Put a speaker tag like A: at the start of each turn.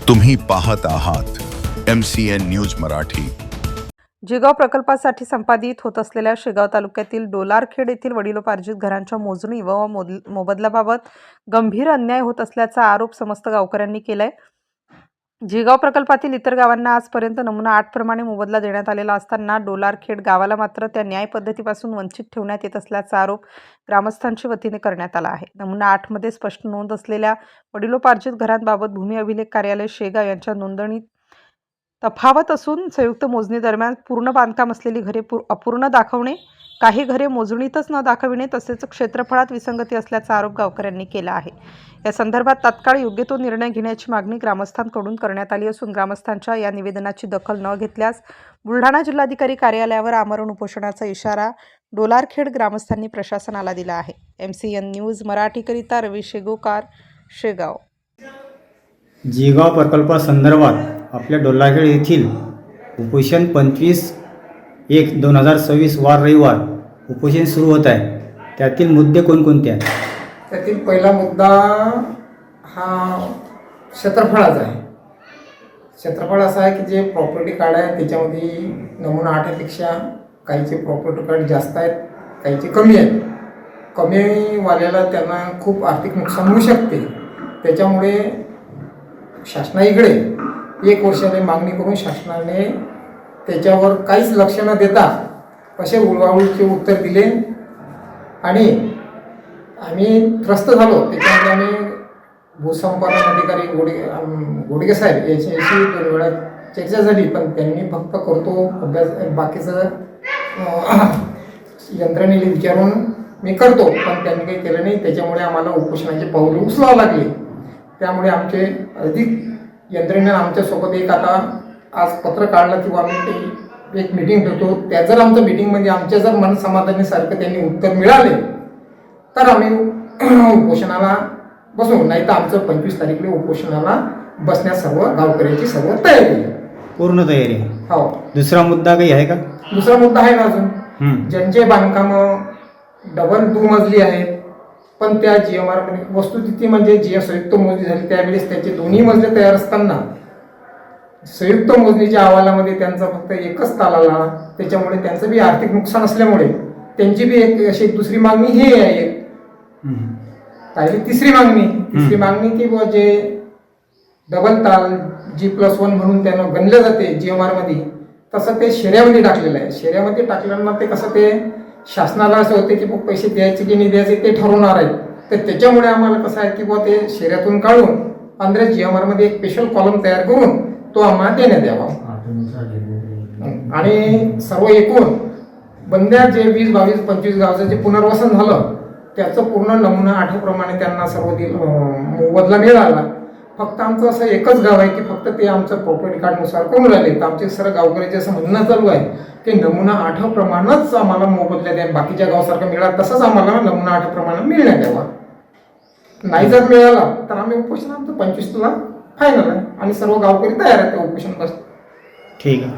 A: तुम्ही पाहत आहात MCN न्यूज मराठी।
B: जिगाव प्रकल्पासाठी संपादित होत असलेल्या शेगाव तालुक्यातील डोलारखेड येथील वडिलोपार्जित घरांच्या मोजणी व मोबदल्याबाबत गंभीर अन्याय होत असल्याचा आरोप समस्त गावकऱ्यांनी केलाय। जिगाव प्रकल्पातील इतर गावांना आजपर्यंत नमुना 8 प्रमाणे मोबदला देण्यात आलेला असताना डोलारखेड गावाला मात्र त्या न्याय पद्धतीपासून वंचित ठेवण्यात येत असल्याचा आरोप ग्रामस्थांच्या वतीने करण्यात आला आहे। नमुना 8 मध्ये स्पष्ट नोंद असलेल्या वडिलोपार्जित घरांबाबत भूमी अभिलेख कार्यालय शेगाव यांच्या नोंदणीत तफावत असून संयुक्त मोजणी दरम्यान पूर्ण बांधकाम असलेली घरे अपूर्ण दाखवणे, काही घरे मोजणीतच न दाखविणे तसेच क्षेत्रफळात विसंगती असल्याचा आरोप गावकऱ्यांनी केला आहे। या संदर्भात तात्काळ योग्य तो निर्णय घेण्याची मागणी ग्रामस्थांकडून करण्यात आली असून ग्रामस्थांच्या या निवेदनाची दखल न घेतल्यास बुलढाणा जिल्हाधिकारी कार्यालयावर आमरण उपोषणाचा इशारा डोलारखेड ग्रामस्थांनी प्रशासनाला दिला आहे। MCN न्यूज मराठीकरिता रवी शेगोकार, शेगाव।
C: जिगाव प्रकल्पासंदर्भात आपल्या डोलारखेड येथील उपोषण 25/1/2026 वार रविवार उपोषण सुरू होत आहे। त्यातील मुद्दे कोणकोणते आहेत?
D: त्यातील पहिला मुद्दा हा क्षेत्रफळाचा आहे। क्षेत्रफळ असं आहे की जे प्रॉपर्टी कार्ड आहे त्याच्यामध्ये नमुना 8 पेक्षा काहीचे प्रॉपर्टी कार्ड जास्त आहेत, काहीचे कमी आहेत। कमीवाल्याला त्यांना खूप आर्थिक नुकसान होऊ शकते। त्याच्यामुळे शासनाकडे 1 वर्षाने मागणी करून शासनाने त्याच्यावर काहीच लक्ष न देता असे उडवाउडीचे उत्तर दिले आणि आम्ही त्रस्त झालो। त्याच्यामुळे आम्ही भूसंपादन अधिकारी गोडगे साहेब याच्याशी 2 वेळा चर्चा झाली, पण त्यांनी फक्त करतो अभ्यास, बाकीचं यंत्रणेला विचारून मी करतो, पण त्यांनी काही केलं नाही। त्याच्यामुळे आम्हाला उपोषणाचे पाऊल उचलावं लागले। त्यामुळे आमचे अधिक यंत्रणेने आमच्यासोबत एक आता आज पत्र काढलं किंवा आम्ही ते एक मीटिंग ठेवतो। त्या जर आमच्या मीटिंगमध्ये आमच्या जर मनसमाधानीसारखं त्यांनी उत्तर मिळाले तर आम्ही उपोषणाला बसू, नाही तर आमचं 25 तारीखला उपोषणाला बसण्यास सर्व गावकऱ्यांची सर्व तयारी आहे, पूर्ण
C: तयारी आहे।
D: हो।
C: दुसरा मुद्दा काही आहे का?
D: दुसरा मुद्दा आहे ना अजून, ज्यांचे बांधकामं डबल दुमजली आहेत पण त्या GMR मध्ये वस्तुस्थिती म्हणजे जी संयुक्त मोजणी झाली त्यावेळेस त्याचे दोन्ही मजले तयार असताना संयुक्त मोजणीच्या अहवालामध्ये त्यांचा फक्त एकच ताल आला। त्याच्यामुळे त्यांचं बी आर्थिक नुकसान असल्यामुळे त्यांची बी एक अशी दुसरी मागणी ही आहे। पहिली तिसरी मागणी की बुवा जे डबल ताल G+1 म्हणून त्यांना गणलं जाते GMR मध्ये, तसं ते शेऱ्यामध्ये टाकलेलं आहे। शेऱ्यामध्ये टाकल्यानं ते कसं ते शासनाला असं होते की पैसे द्यायचे की नाही द्यायचे ते ठरवणार आहे। तर त्याच्यामुळे आम्हाला कसं आहे की बुवा ते शेऱ्यातून काढून 15 GMR मध्ये एक स्पेशल कॉलम तयार करून तो आम्हाला देण्यात यावा आणि सर्व एकूण बंद्या जे 20, 22, 25 गावचं जे पुनर्वसन झालं त्याचं पूर्ण नमुना 8 प्रमाणे त्यांना सर्व मोबदला मिळाला। फक्त आमचं असं एकच गाव आहे की फक्त ते आमचं प्रॉपर्टी कार्डनुसार करून राहिले। तर आमचे सर्व गावकऱ्याचे असं म्हणणं चालू आहे की नमुना 8 प्रमाणच आम्हाला मोबदला द्या, बाकीच्या गावासारखं मिळाला तसंच आम्हाला नमुना 8 प्रमाणे मिळण्यात यावा। नाही जर मिळाला तर आम्ही उपोषण आमचं 25 ला फायनल आहे आणि सर्व गावकरी तयार आहेत ते उपोषण बस।
C: ठीक आहे।